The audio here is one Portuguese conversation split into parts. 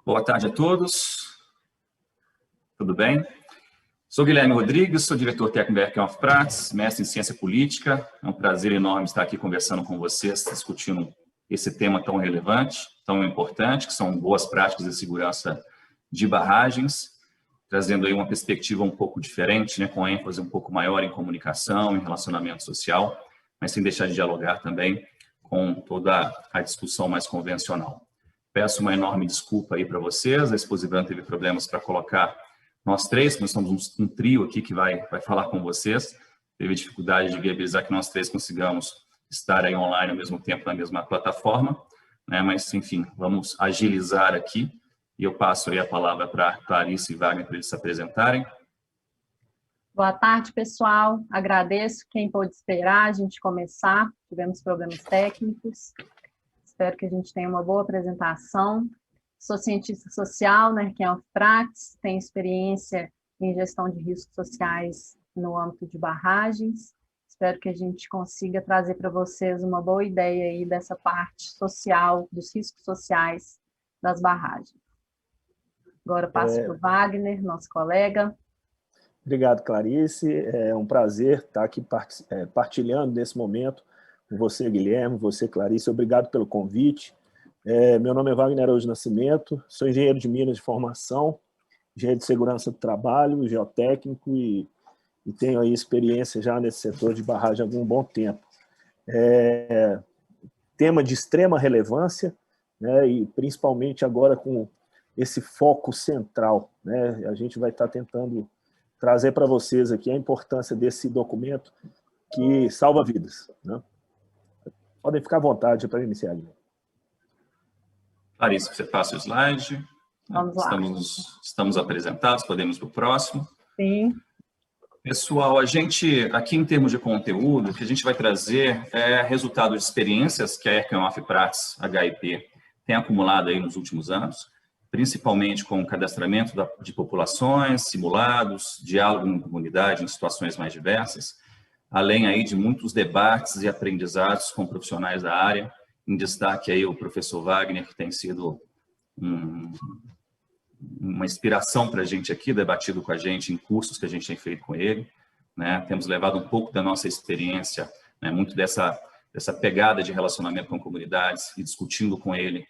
Boa tarde a todos. Tudo bem? Sou Guilherme Rodrigues, sou diretor técnico da Erken Prats, mestre em ciência política. É um prazer enorme estar aqui conversando com vocês, discutindo esse tema tão relevante, tão importante, que são boas práticas de segurança de barragens, trazendo aí uma perspectiva um pouco diferente, né, com ênfase um pouco maior em comunicação, em relacionamento social, mas sem deixar de dialogar também com toda a discussão mais convencional. Peço uma enorme desculpa aí para vocês, a Exposivan teve problemas para colocar nós três, nós somos um trio aqui que vai falar com vocês, teve dificuldade de viabilizar que nós três consigamos estar aí online ao mesmo tempo na mesma plataforma, né? Mas, enfim, vamos agilizar aqui e eu passo aí a palavra para Clarice e Wagner para eles se apresentarem. Boa tarde, pessoal. Agradeço quem pôde esperar a gente começar, tivemos problemas técnicos. Espero que a gente tenha uma boa apresentação. Sou cientista social na Erken Prats, tenho experiência em gestão de riscos sociais no âmbito de barragens. Espero que a gente consiga trazer para vocês uma boa ideia aí dessa parte social, dos riscos sociais das barragens. Agora passo para o Wagner, nosso colega. Obrigado, Clarice. É um prazer estar aqui partilhando nesse momento com você, Guilherme, você, Clarice. Obrigado pelo convite. Meu nome é Wagner Araújo Nascimento, sou engenheiro de Minas de formação, engenheiro de segurança do trabalho, geotécnico e tenho aí experiência já nesse setor de barragem há algum bom tempo. Tema de extrema relevância, né, e principalmente agora com esse foco central, né, a gente vai estar tentando trazer para vocês aqui a importância desse documento que salva vidas, né? Podem ficar à vontade para iniciar. Clarice, você passa o slide. Vamos lá. Estamos apresentados, podemos ir para o próximo. Sim. Pessoal, a gente, aqui em termos de conteúdo, o que a gente vai trazer é resultado de experiências que a Erken Prats HIP tem acumulado aí nos últimos anos, principalmente com o cadastramento de populações, simulados, diálogo em comunidade em situações mais diversas, além aí de muitos debates e aprendizados com profissionais da área, em destaque aí o professor Wagner, que tem sido uma inspiração para a gente aqui, debatido com a gente em cursos que a gente tem feito com ele, né? Temos levado um pouco da nossa experiência, né, muito dessa pegada de relacionamento com comunidades e discutindo com ele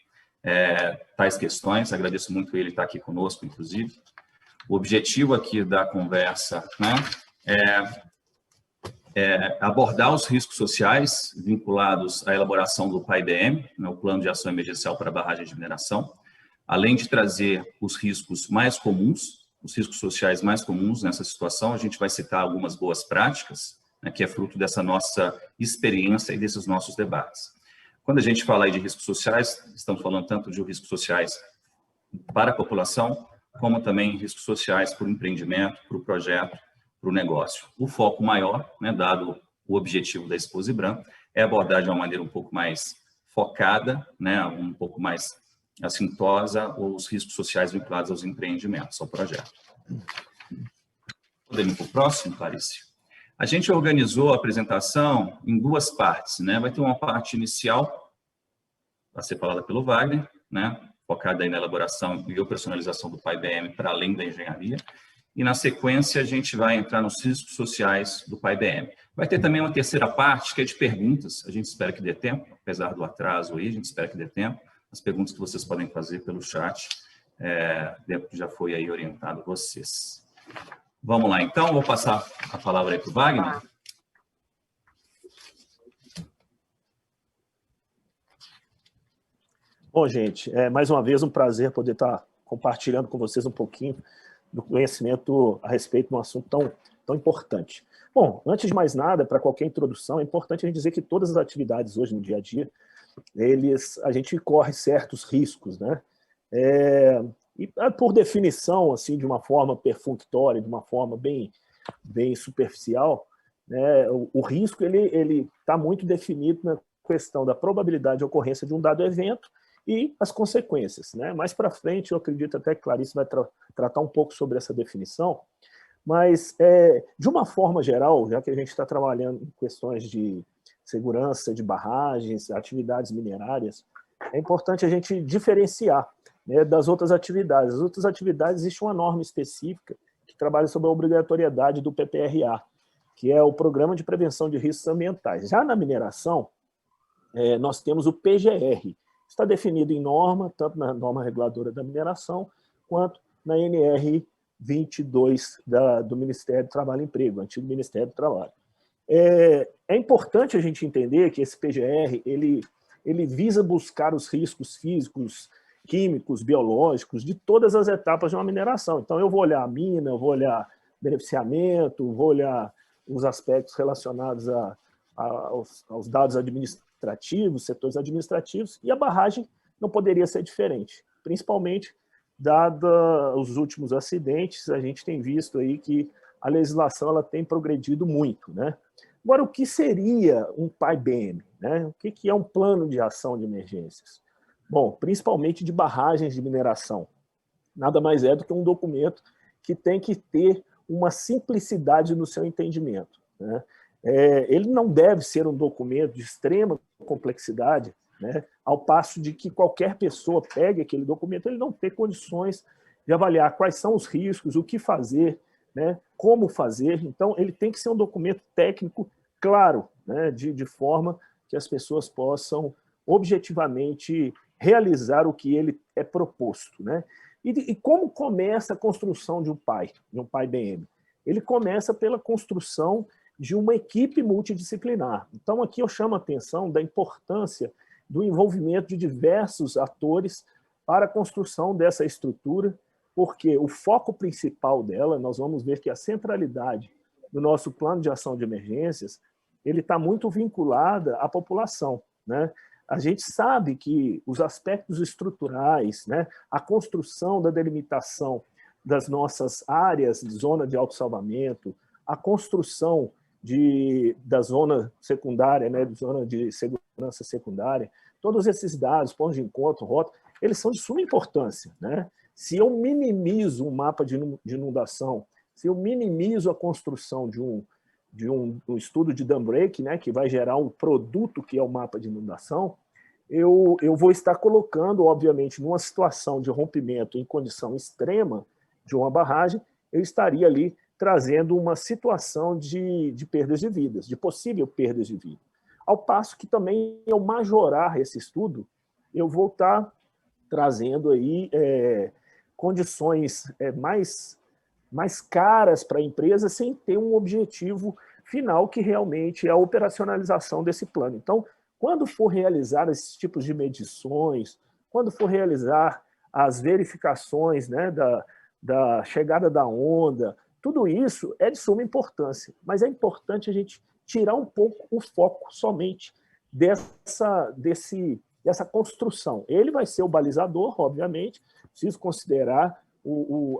tais questões. Agradeço muito ele estar aqui conosco, inclusive. O objetivo aqui da conversa, né, abordar os riscos sociais vinculados à elaboração do PAI-BM, né, o Plano de Ação Emergencial para Barragens de Mineração, além de trazer os riscos mais comuns, os riscos sociais mais comuns nessa situação. A gente vai citar algumas boas práticas, né, que é fruto dessa nossa experiência e desses nossos debates. Quando a gente fala aí de riscos sociais, estamos falando tanto de riscos sociais para a população, como também riscos sociais para o empreendimento, para o projeto, para o negócio. O foco maior, né, dado o objetivo da Exposivan, é abordar de uma maneira um pouco mais focada, né, um pouco mais assintosa, os riscos sociais vinculados aos empreendimentos, ao projeto. Podemos ir para o próximo, Clarice? A gente organizou a apresentação em duas partes, né? Vai ter uma parte inicial, a ser falada pelo Wagner, né, focada aí na elaboração e operacionalização do PAI-BM para além da engenharia. E, na sequência, a gente vai entrar nos riscos sociais do PAI-BM. Vai ter também uma terceira parte, que é de perguntas. A gente espera que dê tempo, apesar do atraso aí, a gente espera que dê tempo. As perguntas que vocês podem fazer pelo chat, já foi aí orientado a vocês. Vamos lá, então. Vou passar a palavra aí para o Wagner. Bom, gente, mais uma vez um prazer poder estar compartilhando com vocês um pouquinho do conhecimento a respeito de um assunto tão importante. Bom, antes de mais nada, para qualquer introdução, é importante a gente dizer que todas as atividades hoje no dia a dia, a gente corre certos riscos, né? E por definição, assim, de uma forma perfunctória, de uma forma bem superficial, né, o risco ele está muito definido na questão da probabilidade de ocorrência de um dado evento e as consequências, né? Mais para frente, eu acredito até que Clarice vai tratar um pouco sobre essa definição, mas, de uma forma geral, já que a gente está trabalhando em questões de segurança de barragens, atividades minerárias, é importante a gente diferenciar né, das outras atividades. As outras atividades, existe uma norma específica que trabalha sobre a obrigatoriedade do PPRA, que é o Programa de Prevenção de Riscos Ambientais. Já na mineração, nós temos o PGR, está definido em norma, tanto na norma reguladora da mineração, quanto na NR 22 do Ministério do Trabalho e Emprego, antigo Ministério do Trabalho. É importante a gente entender que esse PGR, ele visa buscar os riscos físicos, químicos, biológicos, de todas as etapas de uma mineração. Então, eu vou olhar a mina, eu vou olhar beneficiamento, vou olhar os aspectos relacionados aos dados administrativos, setores administrativos, e a barragem não poderia ser diferente, principalmente dado os últimos acidentes. A gente tem visto aí que a legislação ela tem progredido muito, né? Agora, o que seria um PAI-BM, né? O que é um plano de ação de emergências? Bom, principalmente de barragens de mineração. Nada mais é do que um documento que tem que ter uma simplicidade no seu entendimento, né? Ele não deve ser um documento de extrema complexidade, né? Ao passo de que qualquer pessoa pegue aquele documento, ele não ter condições de avaliar quais são os riscos, o que fazer, né? Como fazer. Então, ele tem que ser um documento técnico claro, né? De forma que as pessoas possam objetivamente realizar o que ele é proposto, né? E como começa a construção de um PAI-BM? Ele começa pela construção de uma equipe multidisciplinar. Então, aqui eu chamo a atenção da importância do envolvimento de diversos atores para a construção dessa estrutura, porque o foco principal dela, nós vamos ver que a centralidade do nosso plano de ação de emergências, ele está muito vinculada à população, né? A gente sabe que os aspectos estruturais, né, a construção da delimitação das nossas áreas de zona de autossalvamento, a construção da zona secundária, né, de zona de segurança secundária, todos esses dados, pontos de encontro, rota, eles são de suma importância, né? Se eu minimizo um mapa de inundação, se eu minimizo a construção de um estudo de dam break, né, que vai gerar um produto que é o mapa de inundação, eu vou estar colocando, obviamente, numa situação de rompimento em condição extrema de uma barragem, eu estaria ali trazendo uma situação de perdas de vidas, de possível perdas de vida. Ao passo que também, ao majorar esse estudo, eu vou estar trazendo aí condições mais caras para a empresa, sem ter um objetivo final, que realmente é a operacionalização desse plano. Então, quando for realizar esses tipos de medições, quando for realizar as verificações, né, da chegada da onda, tudo isso é de suma importância, mas é importante a gente tirar um pouco o foco somente dessa construção. Ele vai ser o balizador, obviamente, preciso considerar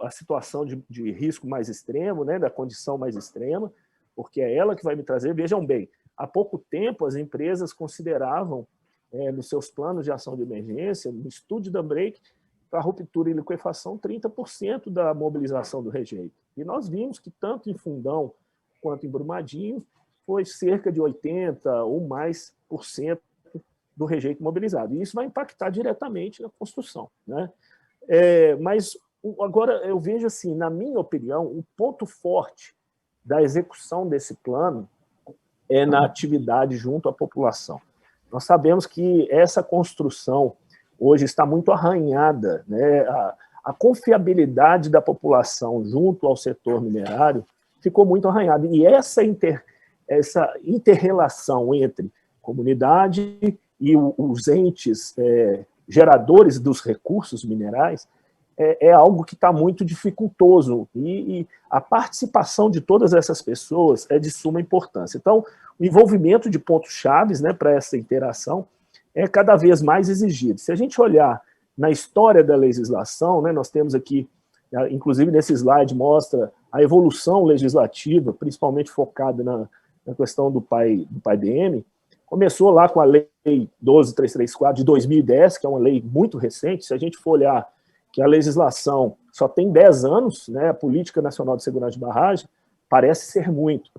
a situação de risco mais extremo, né, da condição mais extrema, porque é ela que vai me trazer. Vejam bem, há pouco tempo as empresas consideravam, nos seus planos de ação de emergência, no estudo da break, para ruptura e liquefação, 30% da mobilização do rejeito. E nós vimos que tanto em Fundão quanto em Brumadinho foi cerca de 80% ou mais por cento do rejeito mobilizado. E isso vai impactar diretamente na construção, né? Mas agora eu vejo assim, na minha opinião, o ponto forte da execução desse plano é na atividade junto à população. Nós sabemos que essa construção hoje está muito arranhada, né? A confiabilidade da população junto ao setor minerário ficou muito arranhada. E essa inter-relação entre comunidade e os entes geradores dos recursos minerais é algo que está muito dificultoso. E a participação de todas essas pessoas é de suma importância. Então, o envolvimento de pontos-chave, né, para essa interação é cada vez mais exigido. Se a gente olhar na história da legislação, né, nós temos aqui, inclusive nesse slide, mostra a evolução legislativa, principalmente focada na questão do PAI-BM. Começou lá com a Lei 12.334 de 2010, que é uma lei muito recente. Se a gente for olhar que a legislação só tem 10 anos, né, a Política Nacional de Segurança de Barragem, parece ser muito.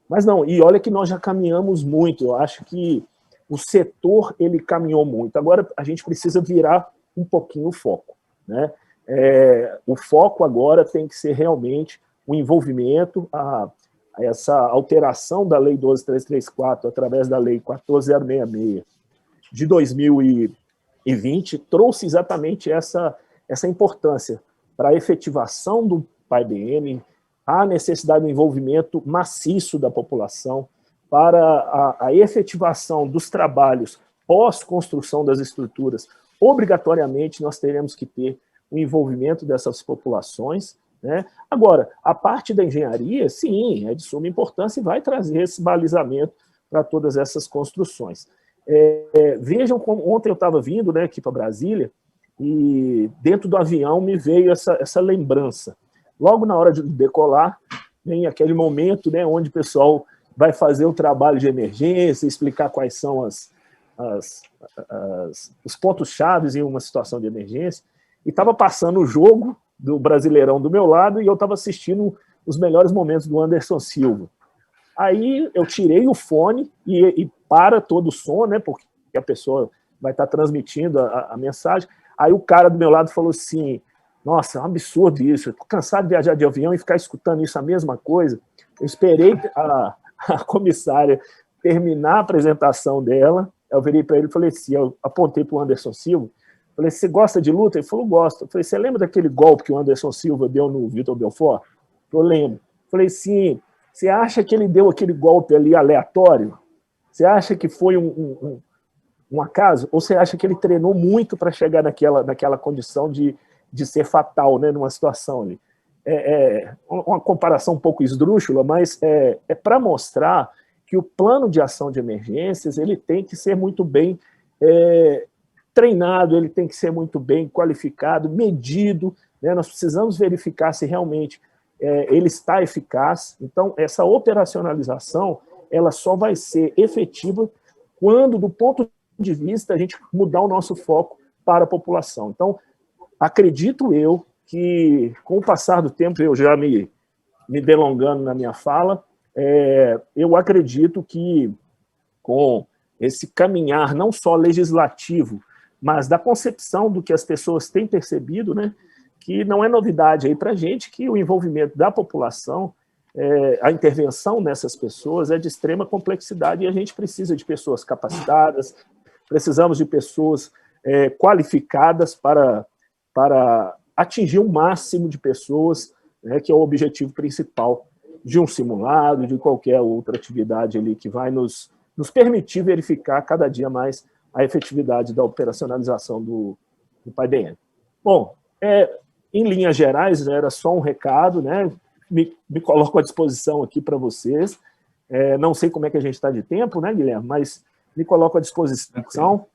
Mas não, e olha que nós já caminhamos muito. Eu acho que o setor ele caminhou muito. Agora a gente precisa virar um pouquinho o foco. né? O foco agora tem que ser realmente o envolvimento, essa alteração da Lei 12.334 através da Lei 14.066 de 2020 trouxe exatamente essa importância para a efetivação do PAI-BM, a necessidade do envolvimento maciço da população para a efetivação dos trabalhos pós-construção das estruturas. Obrigatoriamente, nós teremos que ter o envolvimento dessas populações, né? Agora, a parte da engenharia, sim, é de suma importância e vai trazer esse balizamento para todas essas construções. Vejam como ontem eu estava vindo, né, aqui para Brasília, e dentro do avião me veio essa lembrança. Logo na hora de decolar, tem aquele momento, né, onde o pessoal vai fazer o trabalho de emergência, explicar quais são os pontos-chave em uma situação de emergência, e estava passando o jogo do Brasileirão do meu lado, e eu estava assistindo os melhores momentos do Anderson Silva. Aí eu tirei o fone e para todo o som, né, porque a pessoa vai estar transmitindo a mensagem. Aí o cara do meu lado falou assim, nossa, é um absurdo isso, eu estou cansado de viajar de avião e ficar escutando isso, a mesma coisa. Eu esperei a comissária terminar a apresentação dela, eu virei para ele e falei assim, eu apontei para o Anderson Silva, falei, você gosta de luta? Ele falou, gosto. Eu falei, você lembra daquele golpe que o Anderson Silva deu no Vitor Belfort? Eu lembro. Eu falei, sim, você acha que ele deu aquele golpe ali aleatório? Você acha que foi um acaso? Ou você acha que ele treinou muito para chegar naquela condição de ser fatal, né, numa situação ali? Uma comparação um pouco esdrúxula, mas é para mostrar que o plano de ação de emergências ele tem que ser muito bem treinado, ele tem que ser muito bem qualificado, medido, né? Nós precisamos verificar se realmente ele está eficaz. Então, essa operacionalização ela só vai ser efetiva quando, do ponto de vista, a gente mudar o nosso foco para a população. Então, acredito eu que, com o passar do tempo, eu já me delongando na minha fala, eu acredito que, com esse caminhar não só legislativo, mas da concepção do que as pessoas têm percebido, né, que não é novidade aí para a gente que o envolvimento da população, a intervenção nessas pessoas é de extrema complexidade e a gente precisa de pessoas capacitadas, precisamos de pessoas qualificadas para atingir o máximo de pessoas, né, que é o objetivo principal de um simulado, de qualquer outra atividade ali que vai nos permitir verificar cada dia mais a efetividade da operacionalização do PAI-BM. Bom, em linhas gerais, era só um recado, né? Me coloco à disposição aqui para vocês. Não sei como é que a gente está de tempo, né, Guilherme? Mas me coloco à disposição.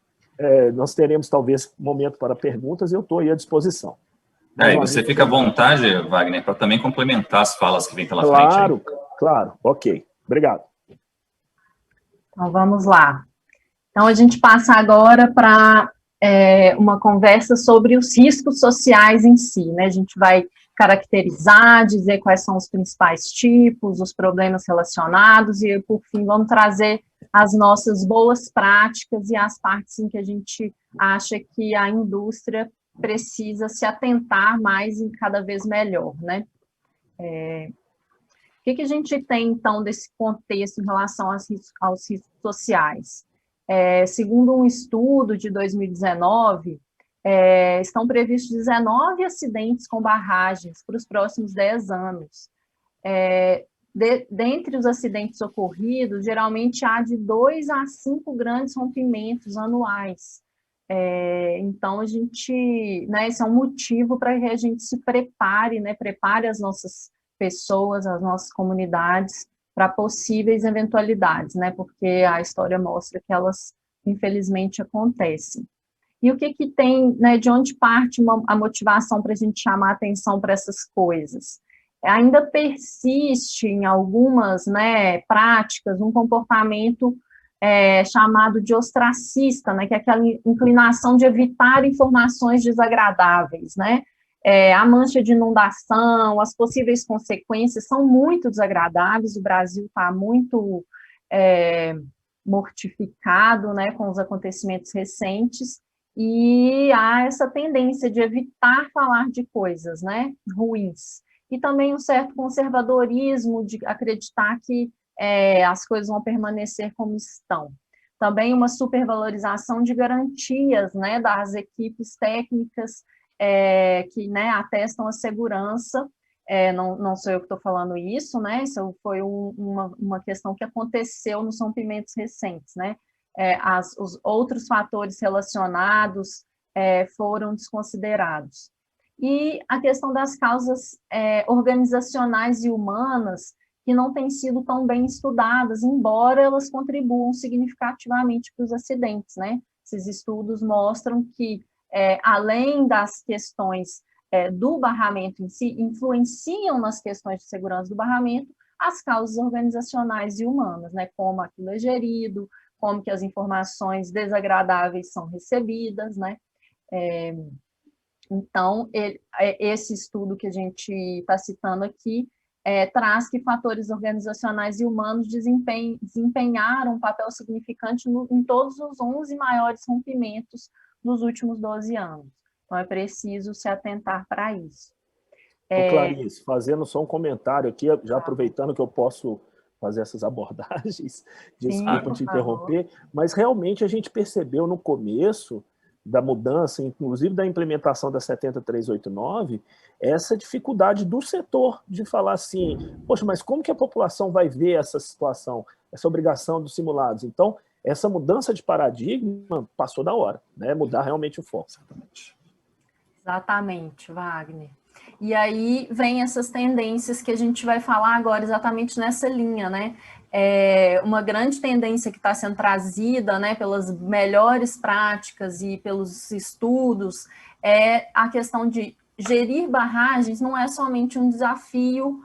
Nós teremos, talvez, momento para perguntas e eu estou aí à disposição. E você fica à vontade, Wagner, para também complementar as falas que vem pela frente. Aí. Claro. Ok. Obrigado. Então, vamos lá. Então, a gente passa agora para uma conversa sobre os riscos sociais em si, né? A gente vai caracterizar, dizer quais são os principais tipos, os problemas relacionados e, por fim, vamos trazer as nossas boas práticas e as partes em que a gente acha que a indústria precisa se atentar mais e cada vez melhor, né? O que a gente tem, então, desse contexto em relação aos riscos sociais? Segundo um estudo de 2019, estão previstos 19 acidentes com barragens para os próximos 10 anos. Dentre os acidentes ocorridos, geralmente há de 2 a 5 grandes rompimentos anuais. Então, a gente, né, esse é um motivo para que a gente se prepare, né, prepare as nossas pessoas, as nossas comunidades para possíveis eventualidades, né, porque a história mostra que elas, infelizmente, acontecem. E o que tem, né, de onde parte a motivação para a gente chamar a atenção para essas coisas? Ainda persiste em algumas, né, práticas um comportamento chamado de ostracista, né, que é aquela inclinação de evitar informações desagradáveis, né? A mancha de inundação, as possíveis consequências são muito desagradáveis, o Brasil está muito mortificado, né, com os acontecimentos recentes, e há essa tendência de evitar falar de coisas, né, ruins. E também um certo conservadorismo de acreditar que as coisas vão permanecer como estão. Também uma supervalorização de garantias, né, das equipes técnicas que, né, atestam a segurança. Não sou eu que estou falando isso, né, isso foi uma questão que aconteceu nos rompimentos recentes, né, os outros fatores relacionados foram desconsiderados. E a questão das causas organizacionais e humanas, que não têm sido tão bem estudadas, embora elas contribuam significativamente para os acidentes, né? Esses estudos mostram que, além das questões do barramento em si, influenciam nas questões de segurança do barramento as causas organizacionais e humanas, né? Como aquilo é gerido, como que as informações desagradáveis são recebidas, né? Então, esse estudo que a gente está citando aqui traz que fatores organizacionais e humanos desempenharam um papel significante em todos os 11 maiores rompimentos dos últimos 12 anos. Então, é preciso se atentar para isso. Clarice, fazendo só um comentário aqui, já aproveitando que eu posso fazer essas abordagens, desculpa te interromper, mas realmente a gente percebeu no começo da mudança, inclusive da implementação da 70389, essa dificuldade do setor de falar assim, poxa, mas como que a população vai ver essa situação, essa obrigação dos simulados? Então, essa mudança de paradigma passou da hora, né? Mudar realmente o foco. Exatamente, Wagner. E aí vem essas tendências que a gente vai falar agora exatamente nessa linha, né? Uma grande tendência que está sendo trazida, né, pelas melhores práticas e pelos estudos é a questão de gerir barragens não é somente um desafio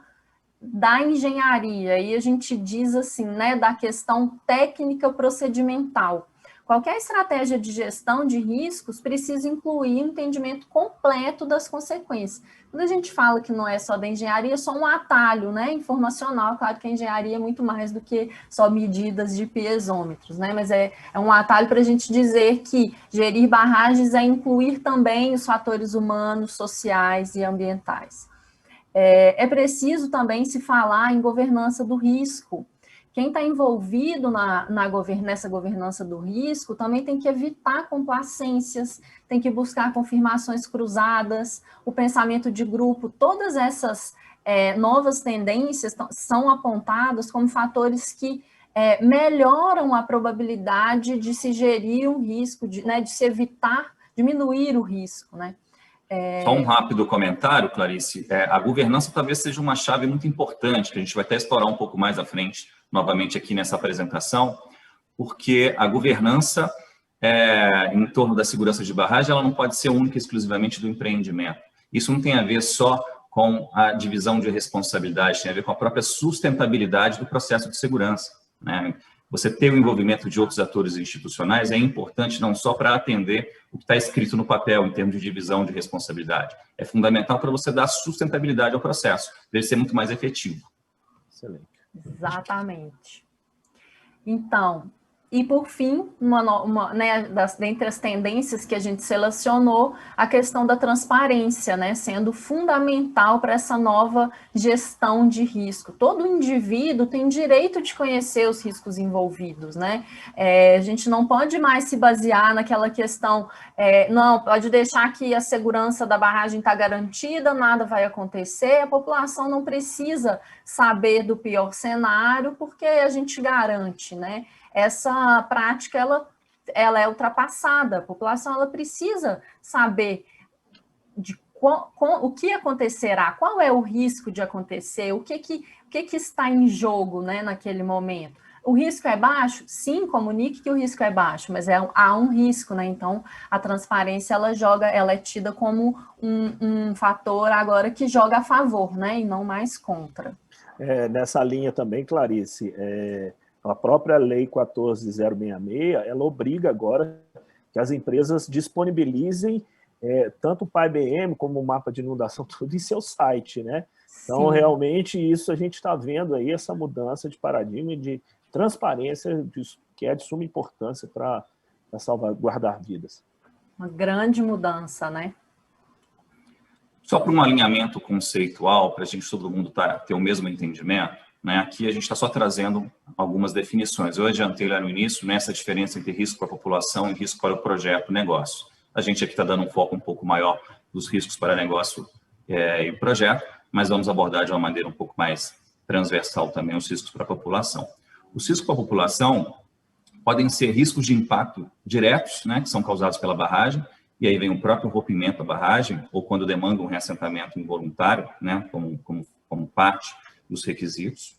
da engenharia, e a gente diz assim, né, da questão técnica procedimental. Qualquer estratégia de gestão de riscos precisa incluir um entendimento completo das consequências. Quando a gente fala que não é só da engenharia, é só um atalho, né, informacional, claro que a engenharia é muito mais do que só medidas de piezômetros, né, mas é um atalho para a gente dizer que gerir barragens é incluir também os fatores humanos, sociais e ambientais. É preciso também se falar em governança do risco. Quem está envolvido nessa governança do risco também tem que evitar complacências, tem que buscar confirmações cruzadas, o pensamento de grupo, todas essas novas tendências são apontadas como fatores que melhoram a probabilidade de se gerir um risco, de se evitar, diminuir o risco, né? Só um rápido comentário, Clarice. A governança talvez seja uma chave muito importante, que a gente vai até explorar um pouco mais à frente, novamente aqui nessa apresentação, porque a governança em torno da segurança de barragem, ela não pode ser única e exclusivamente do empreendimento. Isso não tem a ver só com a divisão de responsabilidade, tem a ver com a própria sustentabilidade do processo de segurança, né? Você ter o envolvimento de outros atores institucionais é importante não só para atender o que está escrito no papel em termos de divisão de responsabilidade. É fundamental para você dar sustentabilidade ao processo, deve ser muito mais efetivo. Excelente. Exatamente. Então, e por fim, dentre as tendências que a gente selecionou, a questão da transparência, né, sendo fundamental para essa nova gestão de risco. Todo indivíduo tem direito de conhecer os riscos envolvidos, né? A gente não pode mais se basear naquela questão, não, pode deixar que a segurança da barragem está garantida, nada vai acontecer, a população não precisa saber do pior cenário, porque a gente garante, né? Essa prática, ela é ultrapassada. A população ela precisa saber o que acontecerá, qual é o risco de acontecer, o que está em jogo, né, naquele momento. O risco é baixo? Sim, comunique que o risco é baixo, mas há um risco, né? Então, a transparência, ela é tida como um fator agora que joga a favor, né, e não mais contra. Nessa linha também, Clarice, a própria Lei 14.066, ela obriga agora que as empresas disponibilizem tanto o PAI-BM como o mapa de inundação, tudo em seu site, né? Então, sim, realmente, isso a gente está vendo aí, essa mudança de paradigma e de transparência, que é de suma importância para salvaguardar vidas. Uma grande mudança, né? Só para um alinhamento conceitual, para a gente, todo mundo ter o mesmo entendimento, né? Aqui a gente está só trazendo algumas definições. Eu adiantei lá no início, nessa diferença entre risco para a população e risco para o projeto, negócio. A gente aqui está dando um foco um pouco maior dos riscos para negócio e projeto, mas vamos abordar de uma maneira um pouco mais transversal também os riscos para a população. Os riscos para a população podem ser riscos de impacto diretos, né, que são causados pela barragem, e aí vem o próprio rompimento da barragem, ou quando demanda um reassentamento involuntário, né, como parte dos requisitos.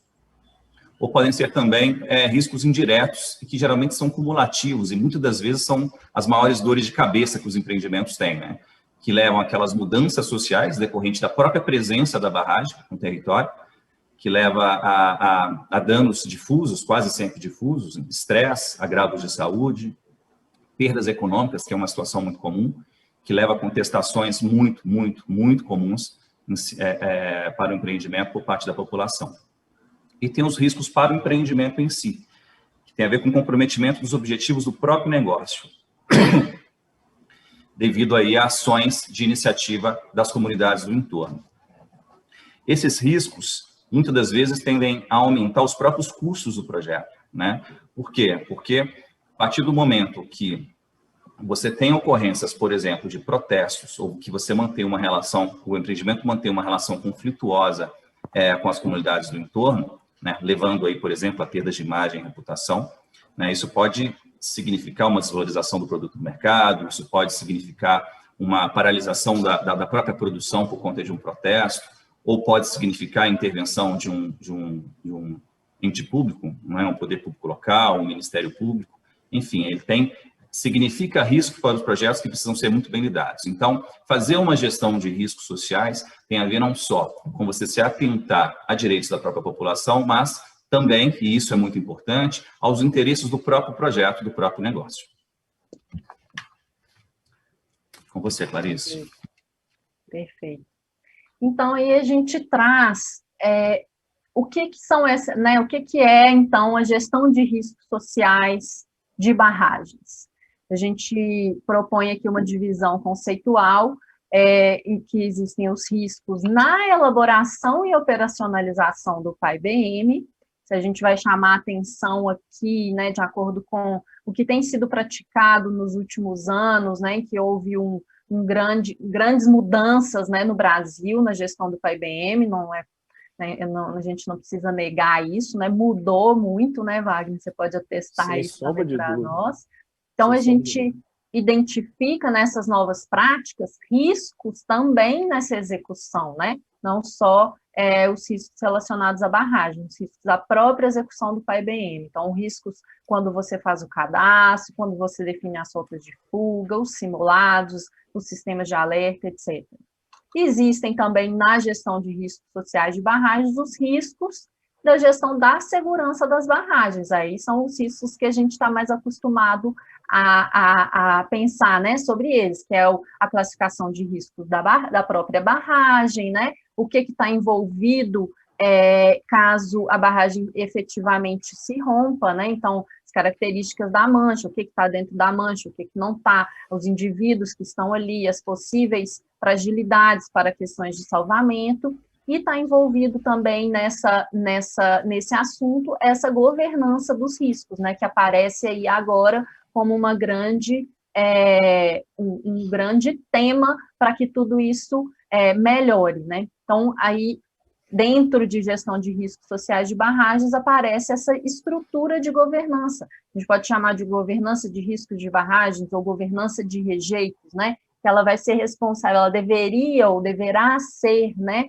Ou podem ser também riscos indiretos, que geralmente são cumulativos, e muitas das vezes são as maiores dores de cabeça que os empreendimentos têm, né, que levam aquelas mudanças sociais decorrentes da própria presença da barragem no território, que leva a danos difusos, quase sempre difusos, estresse, agravos de saúde, perdas econômicas, que é uma situação muito comum, que leva a contestações muito comuns para o empreendimento por parte da população. E tem os riscos para o empreendimento em si, que tem a ver com o comprometimento dos objetivos do próprio negócio, devido aí a ações de iniciativa das comunidades do entorno. Esses riscos, muitas das vezes, tendem a aumentar os próprios custos do projeto, né? Por quê? Porque a partir do momento que você tem ocorrências, por exemplo, de protestos, ou que você mantém uma relação, o empreendimento mantém uma relação conflituosa com as comunidades do entorno, né, levando aí, por exemplo, a perdas de imagem e reputação, né, isso pode significar uma desvalorização do produto no mercado, isso pode significar uma paralisação da própria produção por conta de um protesto, ou pode significar a intervenção de um ente público, não é, um poder público local, um ministério público, enfim, ele significa risco para os projetos que precisam ser muito bem lidados. Então, fazer uma gestão de riscos sociais tem a ver não só com você se atentar a direitos da própria população, mas também, e isso é muito importante, aos interesses do próprio projeto, do próprio negócio. Com você, Clarice. Perfeito. Então, aí a gente traz o que são né, o que é, então, a gestão de riscos sociais de barragens. A gente propõe aqui uma divisão conceitual em que existem os riscos na elaboração e operacionalização do PAI-BM. Se a gente vai chamar a atenção aqui, né, de acordo com o que tem sido praticado nos últimos anos, né, em que houve grandes mudanças, né, no Brasil na gestão do PAI-BM, a gente não precisa negar isso, né, mudou muito, né, Wagner, você pode atestar isso para nós. Então, a gente identifica nessas novas práticas riscos também nessa execução, né? Não só os riscos relacionados à barragem, os riscos da própria execução do PAI-BM. Então, riscos quando você faz o cadastro, quando você define as rotas de fuga, os simulados, os sistemas de alerta, etc. Existem também na gestão de riscos sociais de barragens os riscos da gestão da segurança das barragens. Aí são os riscos que a gente está mais acostumado a pensar, né, sobre eles, que é a classificação de riscos da própria barragem, né, o que está envolvido caso a barragem efetivamente se rompa, né, então as características da mancha, o que está dentro da mancha, o que não está, os indivíduos que estão ali, as possíveis fragilidades para questões de salvamento. E está envolvido também nesse assunto essa governança dos riscos, né, que aparece aí agora como um grande tema para que tudo isso melhore, né? Então, aí, dentro de gestão de riscos sociais de barragens, aparece essa estrutura de governança. A gente pode chamar de governança de riscos de barragens ou governança de rejeitos, né? Que ela vai ser responsável, ela deveria ou deverá ser, né,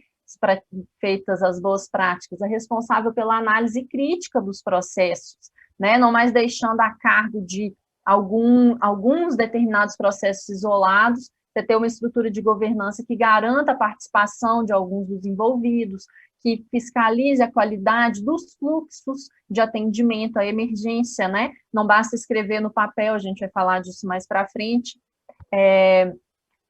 feitas as boas práticas, é responsável pela análise crítica dos processos, né, não mais deixando a cargo de alguns determinados processos isolados, você ter uma estrutura de governança que garanta a participação de alguns dos envolvidos, que fiscalize a qualidade dos fluxos de atendimento à emergência, né, não basta escrever no papel, a gente vai falar disso mais para frente,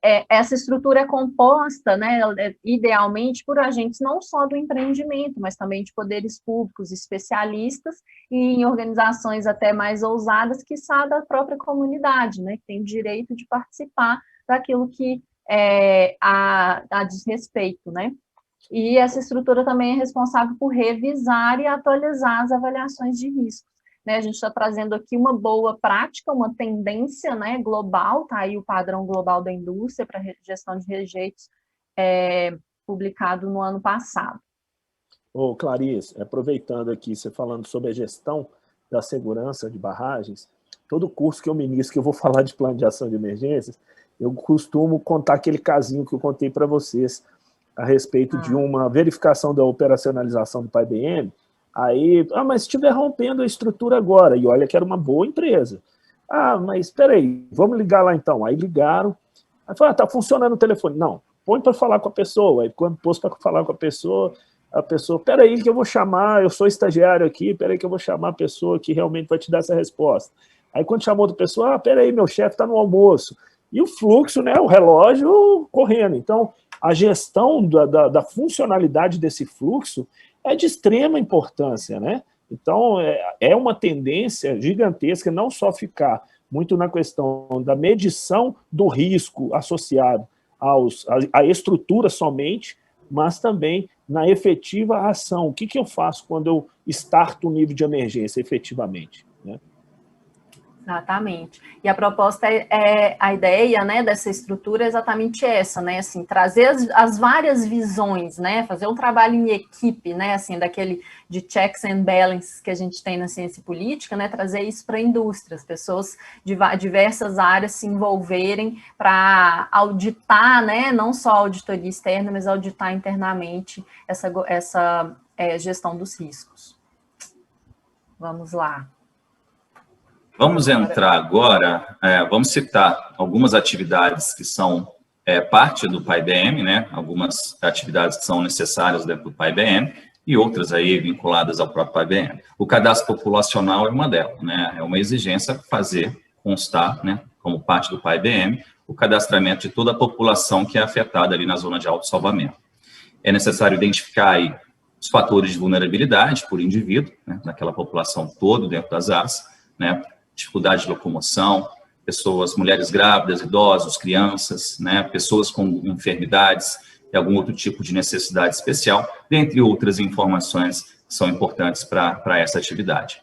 essa estrutura é composta, né, idealmente, por agentes não só do empreendimento, mas também de poderes públicos, especialistas, e em organizações até mais ousadas, quiçá da própria comunidade, né, que tem o direito de participar daquilo que a desrespeito, né. E essa estrutura também é responsável por revisar e atualizar as avaliações de risco. Né, a gente está trazendo aqui uma boa prática, uma tendência, né, global, tá aí o padrão global da indústria para gestão de rejeitos, publicado no ano passado. Ô, Clarice, aproveitando aqui, você falando sobre a gestão da segurança de barragens, todo curso que eu ministro, que eu vou falar de plano de ação de emergências, eu costumo contar aquele casinho que eu contei para vocês a respeito de uma verificação da operacionalização do PAI-BM. Aí, mas se estiver rompendo a estrutura agora, e olha que era uma boa empresa. Mas espera aí, vamos ligar lá então. Aí ligaram, aí falaram, tá funcionando o telefone. Não, põe para falar com a pessoa. Aí quando pôs para falar com a pessoa, espera aí que eu vou chamar, eu sou estagiário aqui, espera aí que eu vou chamar a pessoa que realmente vai te dar essa resposta. Aí quando chamou outra pessoa, espera aí, meu chefe está no almoço. E o fluxo, né, o relógio correndo. Então, a gestão da funcionalidade desse fluxo é de extrema importância, né? Então, é uma tendência gigantesca não só ficar muito na questão da medição do risco associado à estrutura somente, mas também na efetiva ação. O que eu faço quando eu starto o nível de emergência efetivamente, né? Exatamente. E a proposta a ideia, né, dessa estrutura é exatamente essa, né, assim, trazer as várias visões, né, fazer um trabalho em equipe, né, assim, daquele de checks and balances que a gente tem na ciência política, né, trazer isso para a indústria, as pessoas de diversas áreas se envolverem para auditar, né, não só a auditoria externa, mas auditar internamente essa gestão dos riscos. Vamos lá. Vamos entrar agora, vamos citar algumas atividades que são parte do PAI-BM, né? Algumas atividades que são necessárias dentro do PAI-BM e outras aí vinculadas ao próprio PAI-BM. O cadastro populacional é uma delas, né? É uma exigência fazer constar, né, como parte do PAI-BM, o cadastramento de toda a população que é afetada ali na zona de autossalvamento. É necessário identificar aí os fatores de vulnerabilidade por indivíduo, né, naquela população toda dentro das áreas, né? Dificuldade de locomoção, pessoas, mulheres grávidas, idosos, crianças, né, pessoas com enfermidades e algum outro tipo de necessidade especial, dentre outras informações que são importantes para essa atividade.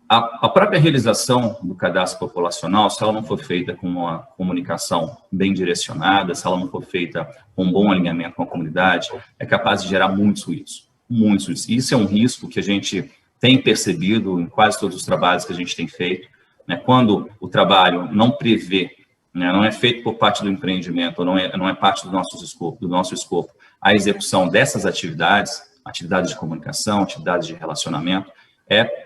A própria realização do cadastro populacional, se ela não for feita com uma comunicação bem direcionada, se ela não for feita com um bom alinhamento com a comunidade, é capaz de gerar muitos ruídos, muitos ruídos. Isso é um risco que a gente tem percebido em quase todos os trabalhos que a gente tem feito, né? Quando o trabalho não prevê, né, não é feito por parte do empreendimento, ou não é parte do nosso escopo, a execução dessas atividades de comunicação, atividades de relacionamento,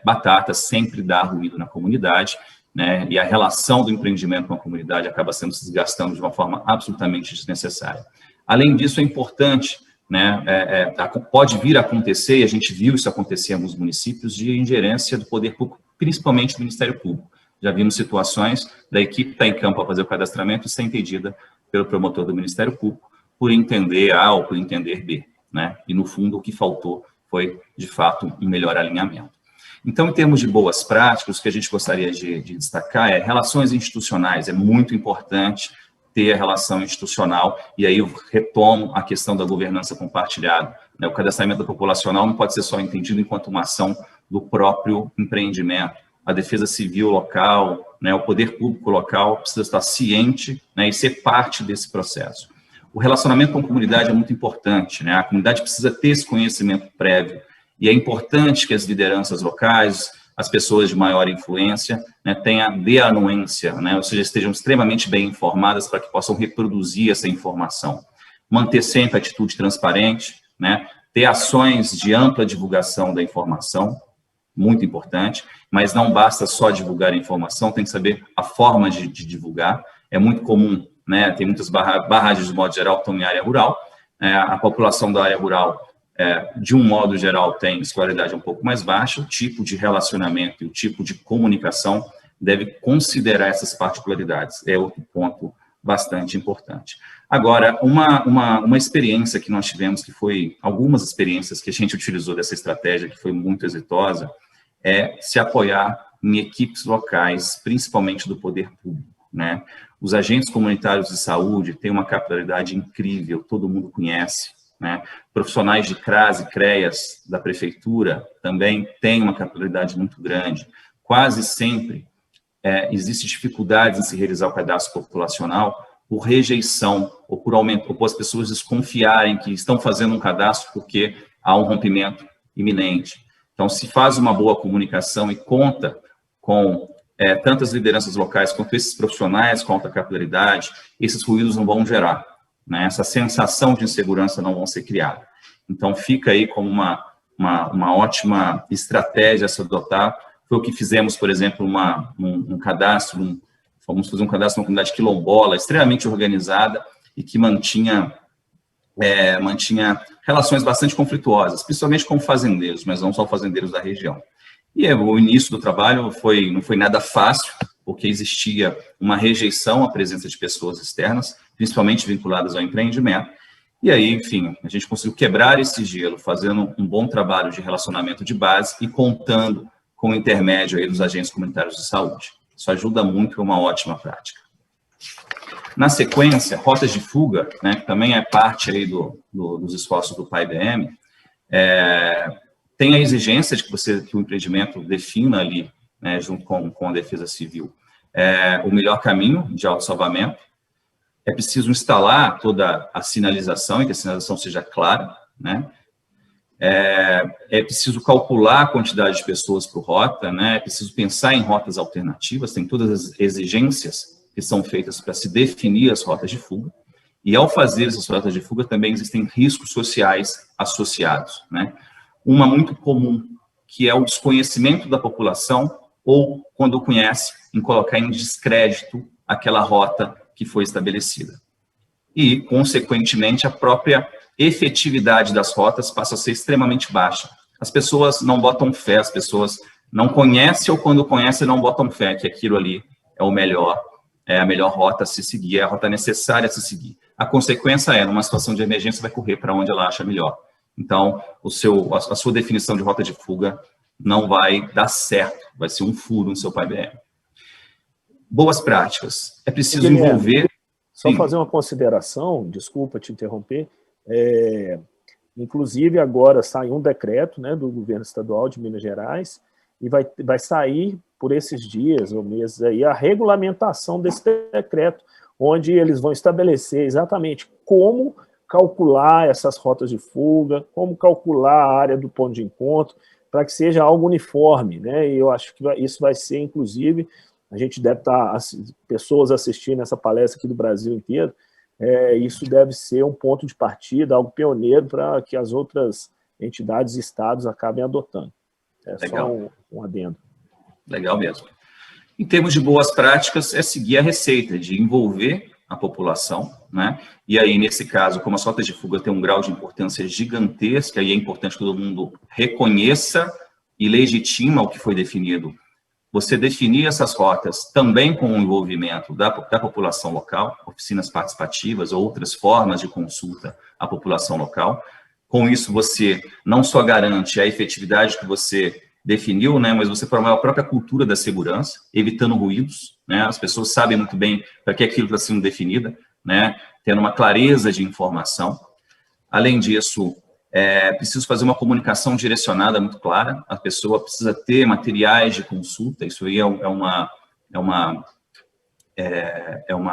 batata, sempre dá ruído na comunidade, né? E a relação do empreendimento com a comunidade acaba se desgastando de uma forma absolutamente desnecessária. Além disso, é importante, né, pode vir a acontecer, e a gente viu isso acontecer em alguns municípios, de ingerência do poder público, principalmente do Ministério Público. Já vimos situações da equipe estar em campo a fazer o cadastramento e ser impedida pelo promotor do Ministério Público por entender A ou por entender B, né? E, no fundo, o que faltou foi, de fato, um melhor alinhamento. Então, em termos de boas práticas, o que a gente gostaria de destacar é relações institucionais. É muito importante ter a relação institucional, e aí eu retomo a questão da governança compartilhada, né? O cadastramento populacional não pode ser só entendido enquanto uma ação do próprio empreendimento. A defesa civil local, né, o poder público local precisa estar ciente, né, e ser parte desse processo. O relacionamento com a comunidade é muito importante, né? A comunidade precisa ter esse conhecimento prévio, e é importante que as lideranças locais, as pessoas de maior influência, né, tenham de anuência, né, ou seja, estejam extremamente bem informadas para que possam reproduzir essa informação. Manter sempre a atitude transparente, né, ter ações de ampla divulgação da informação, muito importante, mas não basta só divulgar a informação, tem que saber a forma de divulgar. É muito comum, né, tem muitas barragens, de modo geral, que estão em área rural. A população da área rural, de um modo geral, tem escolaridade um pouco mais baixa. O tipo de relacionamento e o tipo de comunicação deve considerar essas particularidades. É outro ponto bastante importante. Agora, uma experiência que nós tivemos, que foi algumas experiências que a gente utilizou dessa estratégia, que foi muito exitosa, é se apoiar em equipes locais, principalmente do poder público, né? Os agentes comunitários de saúde têm uma capilaridade incrível, todo mundo conhece, né? Profissionais de CRAS e CREAS da prefeitura também têm uma capilaridade muito grande. Quase sempre existe dificuldades em se realizar o cadastro populacional por rejeição ou por aumento, ou por as pessoas desconfiarem que estão fazendo um cadastro porque há um rompimento iminente. Então, se faz uma boa comunicação e conta com tantas lideranças locais quanto esses profissionais com alta capilaridade, esses ruídos não vão gerar, né? Essa sensação de insegurança não vão ser criada. Então, fica aí como uma ótima estratégia a se adotar. Foi o que fizemos, por exemplo, um cadastro, fomos fazer um cadastro numa comunidade quilombola, extremamente organizada e que mantinha relações bastante conflituosas, principalmente com fazendeiros, mas não só fazendeiros da região. E o início do trabalho não foi nada fácil, porque existia uma rejeição à presença de pessoas externas, principalmente vinculadas ao empreendimento. E aí, enfim, a gente conseguiu quebrar esse gelo, fazendo um bom trabalho de relacionamento de base e contando com o intermédio aí dos agentes comunitários de saúde. Isso ajuda muito, é uma ótima prática. Na sequência, rotas de fuga, né, que também é parte aí dos esforços do PAI-BM, tem a exigência de que o empreendimento defina ali, né, junto com a Defesa Civil, o melhor caminho de autossalvamento. É preciso instalar toda a sinalização e que a sinalização seja clara, né? É preciso calcular a quantidade de pessoas por rota, né? É preciso pensar em rotas alternativas, tem todas as exigências que são feitas para se definir as rotas de fuga, e ao fazer essas rotas de fuga também existem riscos sociais associados, né? Uma muito comum, que é o desconhecimento da população, ou, quando conhece, em colocar em descrédito aquela rota que foi estabelecida. E, consequentemente, a própria efetividade das rotas passa a ser extremamente baixa. As pessoas não botam fé, as pessoas não conhecem, ou quando conhecem, não botam fé, que aquilo ali é o melhor, é a melhor rota a se seguir, é a rota necessária a se seguir. A consequência numa situação de emergência, vai correr para onde ela acha melhor. Então, a sua definição de rota de fuga não vai dar certo, vai ser um furo no seu PAI-BM. Boas práticas. É preciso envolver... Só fazer uma consideração, desculpa te interromper, inclusive agora sai um decreto, né, do governo estadual de Minas Gerais, e vai sair por esses dias ou meses aí a regulamentação desse decreto, onde eles vão estabelecer exatamente como calcular essas rotas de fuga, como calcular a área do ponto de encontro, para que seja algo uniforme, né? E eu acho que isso vai ser, inclusive, a gente deve estar, pessoas assistindo essa palestra aqui do Brasil inteiro, isso deve ser um ponto de partida, algo pioneiro para que as outras entidades e estados acabem adotando. Legal. Só um adendo. Legal mesmo. Em termos de boas práticas, é seguir a receita de envolver a população, né? E aí, nesse caso, como as rotas de fuga têm um grau de importância gigantesca, e é importante que todo mundo reconheça e legitima o que foi definido, você definir essas rotas também com o envolvimento da população local, oficinas participativas, outras formas de consulta à população local. Com isso, você não só garante a efetividade que você definiu, né, mas você promove a própria cultura da segurança, evitando ruídos, né? As pessoas sabem muito bem para que aquilo está sendo definido, né, tendo uma clareza de informação. Além disso, preciso fazer uma comunicação direcionada muito clara, a pessoa precisa ter materiais de consulta, isso aí é uma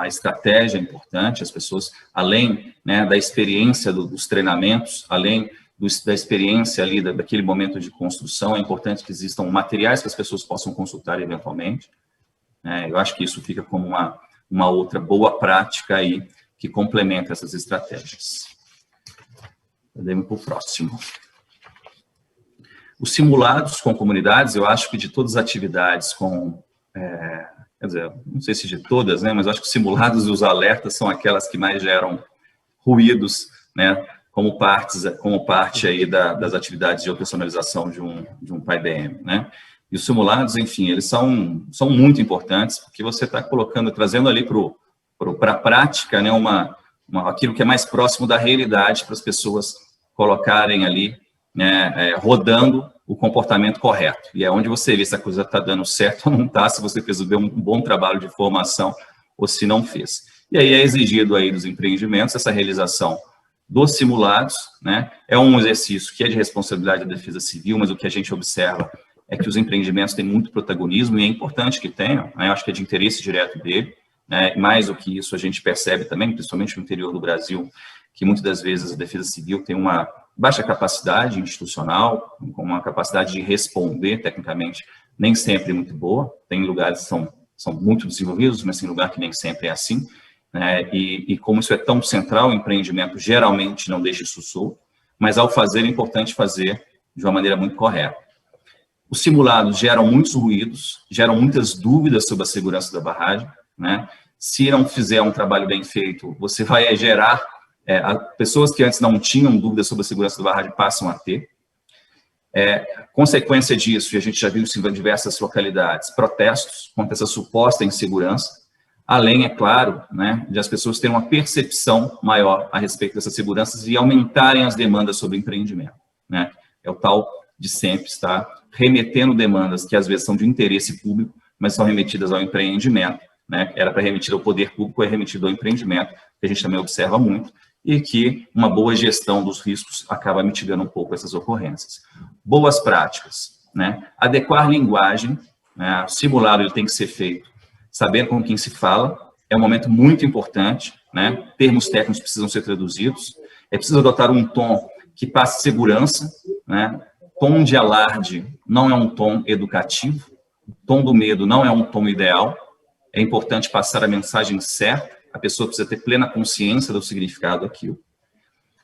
estratégia importante, as pessoas, além, né, da experiência dos treinamentos, além da experiência ali, daquele momento de construção, é importante que existam materiais que as pessoas possam consultar eventualmente. Eu acho que isso fica como uma outra boa prática aí, que complementa essas estratégias. Podemos para o próximo. Os simulados com comunidades, eu acho que de todas as atividades quer dizer, não sei se de todas, né, mas eu acho que os simulados e os alertas são aquelas que mais geram ruídos, né, como parte aí das atividades de operacionalização de um PAI-BM, né? E os simulados, enfim, eles são muito importantes, porque você está trazendo ali para para a prática, né, aquilo que é mais próximo da realidade para as pessoas colocarem ali, né, rodando o comportamento correto. E é onde você vê se a coisa está dando certo ou não está, se você fez um bom trabalho de formação ou se não fez. E aí é exigido aí dos empreendimentos essa realização dos simulados, né? É um exercício que é de responsabilidade da Defesa Civil, mas o que a gente observa é que os empreendimentos têm muito protagonismo e é importante que tenham, né? Eu acho que é de interesse direto dele, né? Mais do que isso a gente percebe também, principalmente no interior do Brasil, que muitas das vezes a Defesa Civil tem uma baixa capacidade institucional, com uma capacidade de responder tecnicamente nem sempre muito boa. Tem lugares que são muito desenvolvidos, mas tem lugar que nem sempre é assim. Né? E como isso é tão central, o empreendimento geralmente não deixa isso solto, mas ao fazer é importante fazer de uma maneira muito correta. Os simulados geram muitos ruídos, geram muitas dúvidas sobre a segurança da barragem, né? Se não fizer um trabalho bem feito, você vai gerar pessoas que antes não tinham dúvidas sobre a segurança da barragem passam a ter. Consequência disso, e a gente já viu isso em diversas localidades, protestos contra essa suposta insegurança, além, é claro, né, de as pessoas terem uma percepção maior a respeito dessas seguranças e aumentarem as demandas sobre empreendimento, né? É o tal de sempre estar remetendo demandas que às vezes são de interesse público, mas são remetidas ao empreendimento, né? Era para remitir ao poder público, é remetido ao empreendimento, que a gente também observa muito, e que uma boa gestão dos riscos acaba mitigando um pouco essas ocorrências. Boas práticas, né? Adequar linguagem, né? O simulado ele tem que ser feito sabendo com quem se fala, é um momento muito importante, né? Termos técnicos precisam ser traduzidos, é preciso adotar um tom que passe segurança, né? Tom de alarde não é um tom educativo, o tom do medo não é um tom ideal, é importante passar a mensagem certa, a pessoa precisa ter plena consciência do significado daquilo.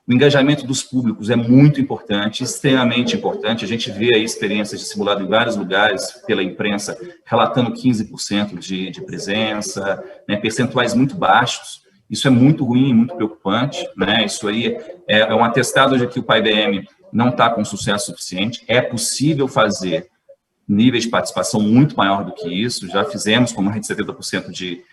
O engajamento dos públicos é muito importante, extremamente importante. A gente vê aí experiências de simulado em vários lugares, pela imprensa, relatando 15% de presença, né, percentuais muito baixos. Isso é muito ruim, muito preocupante, né? Isso aí é um atestado de que o PAI-BM não está com sucesso suficiente. É possível fazer níveis de participação muito maior do que isso. Já fizemos com mais de 70% de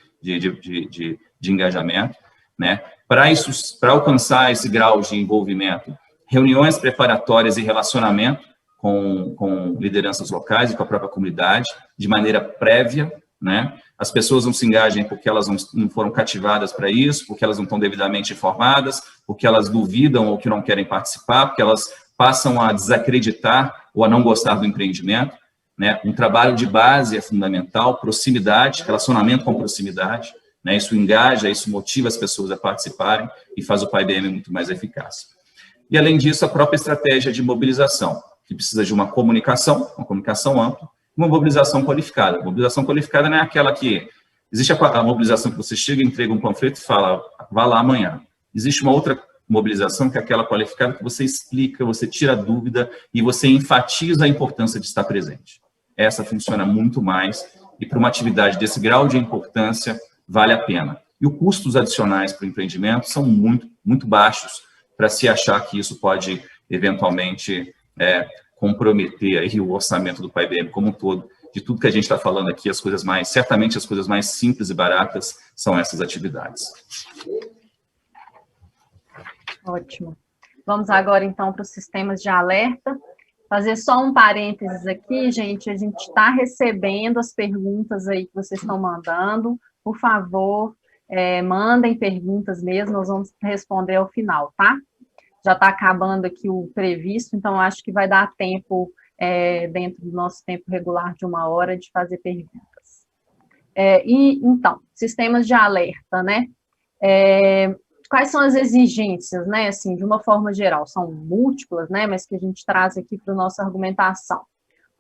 engajamento, né? Para alcançar esse grau de envolvimento, reuniões preparatórias e relacionamento com lideranças locais e com a própria comunidade, de maneira prévia, né? As pessoas não se engajem porque elas não foram cativadas para isso, porque elas não estão devidamente informadas, porque elas duvidam ou que não querem participar, porque elas passam a desacreditar ou a não gostar do empreendimento, né? Um trabalho de base é fundamental, proximidade, relacionamento com proximidade, né? Isso engaja, isso motiva as pessoas a participarem e faz o PAI-BM muito mais eficaz. E, além disso, a própria estratégia de mobilização, que precisa de uma comunicação ampla, uma mobilização qualificada. A mobilização qualificada não é aquela que... Existe a mobilização que você chega, entrega um panfleto e fala, vá lá amanhã. Existe uma outra mobilização que é aquela qualificada que você explica, você tira a dúvida e você enfatiza a importância de estar presente. Essa funciona muito mais e para uma atividade desse grau de importância vale a pena. E os custos adicionais para o empreendimento são muito, muito baixos para se achar que isso pode, eventualmente, comprometer aí o orçamento do PAI-BM como um todo. De tudo que a gente está falando aqui, certamente as coisas mais simples e baratas são essas atividades. Ótimo. Vamos agora, então, para os sistemas de alerta. Fazer só um parênteses aqui, gente, a gente está recebendo as perguntas aí que vocês estão mandando. Por favor, mandem perguntas mesmo, nós vamos responder ao final, tá? Já está acabando aqui o previsto, então acho que vai dar tempo, dentro do nosso tempo regular de 1 hora, de fazer perguntas. Então, sistemas de alerta, né? Quais são as exigências, né? Assim, de uma forma geral, são múltiplas, né? Mas que a gente traz aqui para a nossa argumentação.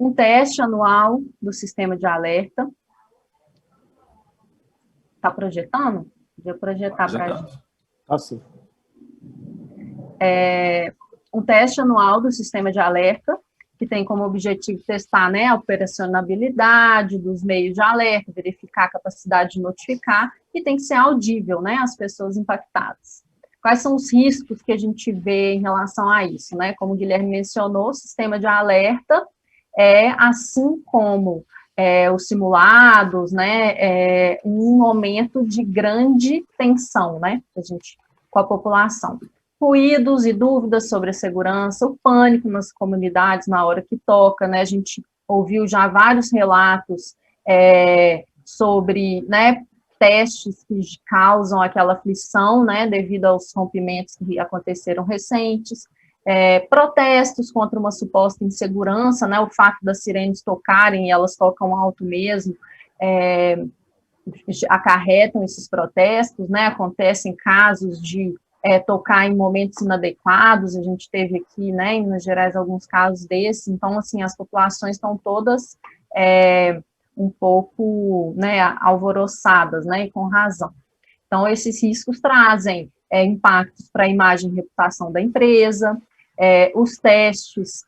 Um teste anual do sistema de alerta. Está projetando? Podia projetar para a gente. Ah, sim. Um teste anual do sistema de alerta, que tem como objetivo testar, né, a operacionalidade dos meios de alerta, verificar a capacidade de notificar, e tem que ser audível, né, às pessoas impactadas. Quais são os riscos que a gente vê em relação a isso, né? Como o Guilherme mencionou, o sistema de alerta assim como os simulados, né, um momento de grande tensão, né, com a população. Ruídos e dúvidas sobre a segurança, o pânico nas comunidades na hora que toca, né, a gente ouviu já vários relatos sobre, né, testes que causam aquela aflição, né, devido aos rompimentos que aconteceram recentes, protestos contra uma suposta insegurança, né, o fato das sirenes tocarem, e elas tocam alto mesmo, acarretam esses protestos, né, acontecem casos de tocar em momentos inadequados, a gente teve aqui, né, em Minas Gerais, alguns casos desses, então, assim, as populações estão todas um pouco, né, alvoroçadas, né, e com razão. Então, esses riscos trazem impactos para a imagem e reputação da empresa, os testes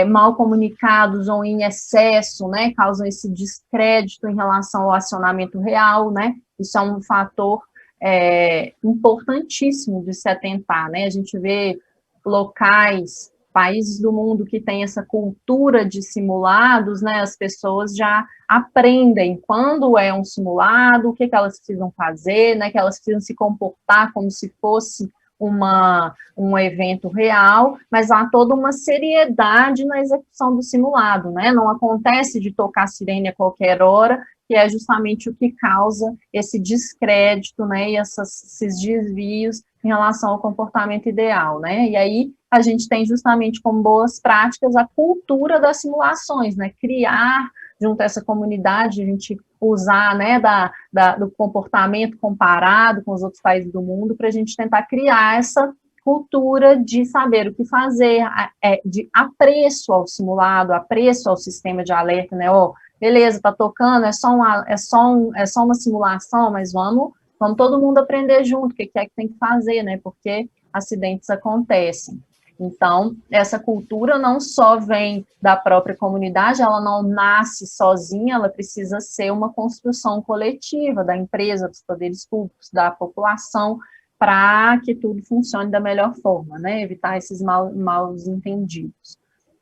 mal comunicados ou em excesso, né, causam esse descrédito em relação ao acionamento real, né, isso é um fator importantíssimo de se atentar, né, a gente vê locais, países do mundo que têm essa cultura de simulados, né, as pessoas já aprendem quando é um simulado, o que elas precisam fazer, né, que elas precisam se comportar como se fosse um evento real, mas há toda uma seriedade na execução do simulado, né, não acontece de tocar sirene a qualquer hora, que é justamente o que causa esse descrédito, né, e esses desvios em relação ao comportamento ideal, né, e aí a gente tem justamente como boas práticas a cultura das simulações, né, criar junto a essa comunidade, a gente usar, né, do comportamento comparado com os outros países do mundo, para a gente tentar criar essa cultura de saber o que fazer, de apreço ao simulado, apreço ao sistema de alerta, né, beleza, tá tocando, é só uma simulação, mas vamos todo mundo aprender junto, o que é que tem que fazer, né, porque acidentes acontecem. Então, essa cultura não só vem da própria comunidade, ela não nasce sozinha, ela precisa ser uma construção coletiva da empresa, dos poderes públicos, da população, para que tudo funcione da melhor forma, né, evitar esses maus entendidos.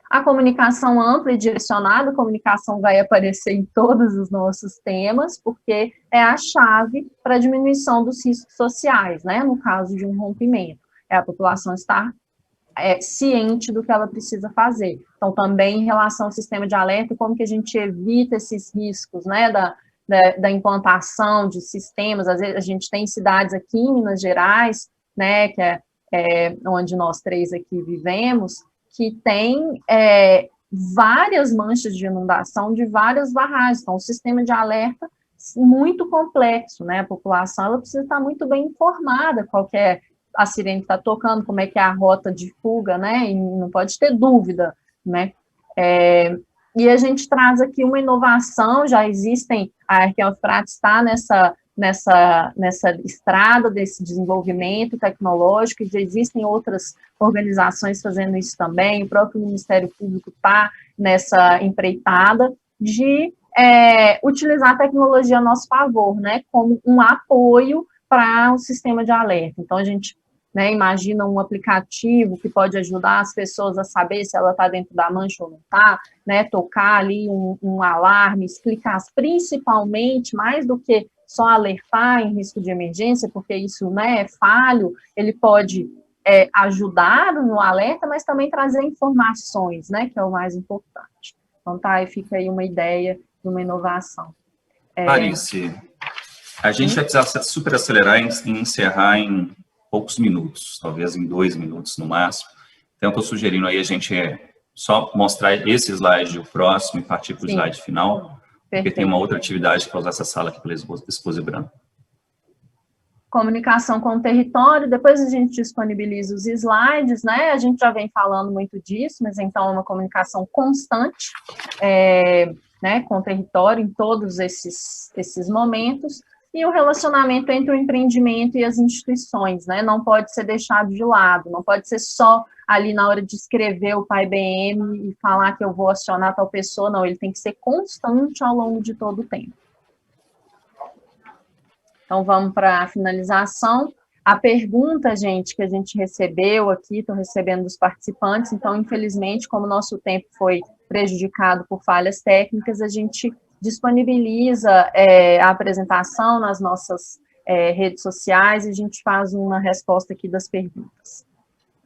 A comunicação ampla e direcionada, a comunicação vai aparecer em todos os nossos temas, porque é a chave para a diminuição dos riscos sociais, né, no caso de um rompimento. A população estar ciente do que ela precisa fazer. Então, também em relação ao sistema de alerta, como que a gente evita esses riscos, né, da implantação de sistemas. Às vezes a gente tem cidades aqui em Minas Gerais, né, que onde nós três aqui vivemos, que tem várias manchas de inundação de várias barragens. Então, o sistema de alerta muito complexo, né, a população ela precisa estar muito bem informada qual que é a sirene está tocando, como é que é a rota de fuga, né, e não pode ter dúvida, né, e a gente traz aqui uma inovação, já existem, a Arqueofrates está nessa estrada desse desenvolvimento tecnológico, e já existem outras organizações fazendo isso também, o próprio Ministério Público está nessa empreitada de utilizar a tecnologia a nosso favor, né, como um apoio para o sistema de alerta. Então, a gente imagina um aplicativo que pode ajudar as pessoas a saber se ela está dentro da mancha ou não está, né, tocar ali um alarme, explicar principalmente, mais do que só alertar em risco de emergência, porque isso, né, é falho, ele pode ajudar no alerta, mas também trazer informações, né, que é o mais importante. Então, aí fica aí uma ideia de uma inovação. Clarice, a gente vai precisar super acelerar e encerrar em poucos minutos, talvez em 2 minutos no máximo. Então, eu estou sugerindo aí a gente só mostrar esse slide, o próximo, e partir para o slide final, porque tem uma outra atividade para usar essa sala aqui pela Exposibran. Comunicação com o território, depois a gente disponibiliza os slides, né, a gente já vem falando muito disso, mas então é uma comunicação constante, né, com o território em todos esses momentos, e o relacionamento entre o empreendimento e as instituições, né, não pode ser deixado de lado, não pode ser só ali na hora de escrever o PAI-BM e falar que eu vou acionar tal pessoa, não, ele tem que ser constante ao longo de todo o tempo. Então, vamos para a finalização. A pergunta, gente, que a gente recebeu aqui, estou recebendo dos participantes, então, infelizmente, como o nosso tempo foi prejudicado por falhas técnicas, a gente disponibiliza a apresentação nas nossas redes sociais e a gente faz uma resposta aqui das perguntas.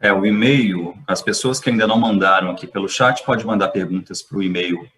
O e-mail, as pessoas que ainda não mandaram aqui pelo chat, pode mandar perguntas para o e-mail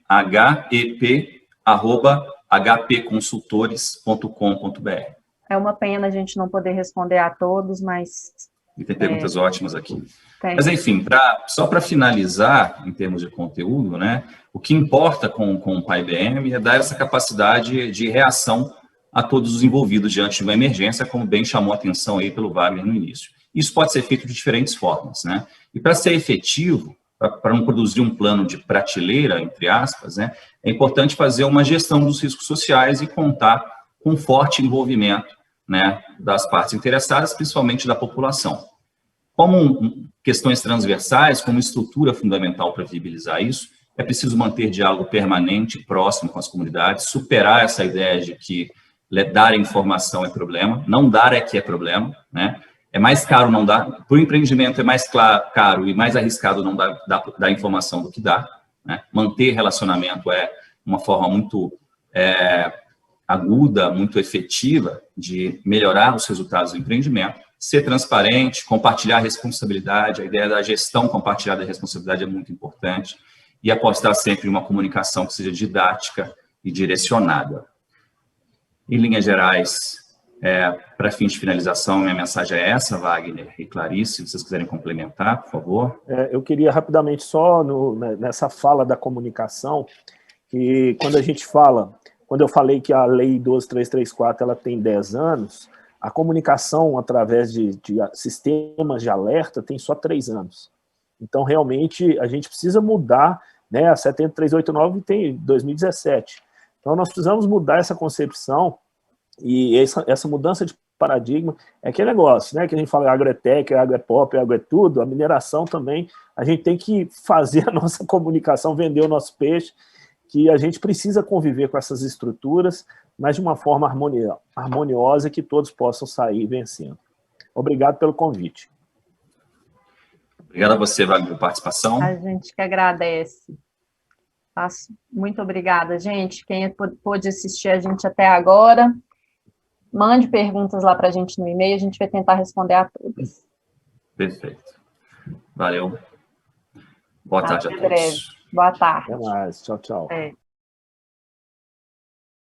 hep@hpconsultores.com.br. É uma pena a gente não poder responder a todos, mas... E tem perguntas ótimas aqui. Tem. Mas, enfim, só para finalizar, em termos de conteúdo, né, o que importa com o PAI-BM é dar essa capacidade de reação a todos os envolvidos diante de uma emergência, como bem chamou a atenção aí pelo Wagner no início. Isso pode ser feito de diferentes formas, né? E para ser efetivo, para não produzir um plano de prateleira, entre aspas, né, é importante fazer uma gestão dos riscos sociais e contar com forte envolvimento, né, das partes interessadas, principalmente da população. Como questões transversais, como estrutura fundamental para viabilizar isso, é preciso manter diálogo permanente, próximo com as comunidades, superar essa ideia de que dar informação é problema, não dar é que é problema, né? É mais caro não dar, para o empreendimento é mais caro e mais arriscado não dar informação do que dar, né? Manter relacionamento é uma forma muito aguda, muito efetiva de melhorar os resultados do empreendimento. Ser transparente, compartilhar a responsabilidade, a ideia da gestão compartilhada da responsabilidade é muito importante, e apostar sempre em uma comunicação que seja didática e direcionada. Em linhas gerais, para fins de finalização, minha mensagem é essa, Wagner e Clarice, se vocês quiserem complementar, por favor. Eu queria rapidamente só, nessa fala da comunicação, que quando a gente fala, quando eu falei que a Lei 12.334 ela tem 10 anos, a comunicação através de sistemas de alerta tem só 3 anos. Então, realmente, a gente precisa mudar, né? A 70389 tem 2017. Então, nós precisamos mudar essa concepção e essa mudança de paradigma é aquele negócio, né? Que a gente fala agrotech, agropop, agrotudo, a mineração também, a gente tem que fazer a nossa comunicação, vender o nosso peixe, que a gente precisa conviver com essas estruturas, mas de uma forma harmoniosa que todos possam sair vencendo. Obrigado pelo convite. Obrigado a você, Wagner, por participação. A gente que agradece. Muito obrigada, gente. Quem pôde assistir a gente até agora, mande perguntas lá para a gente no e-mail, a gente vai tentar responder a todas. Perfeito. Valeu. Boa tarde a todos. Breve. Boa tarde. Até mais. Tchau, tchau.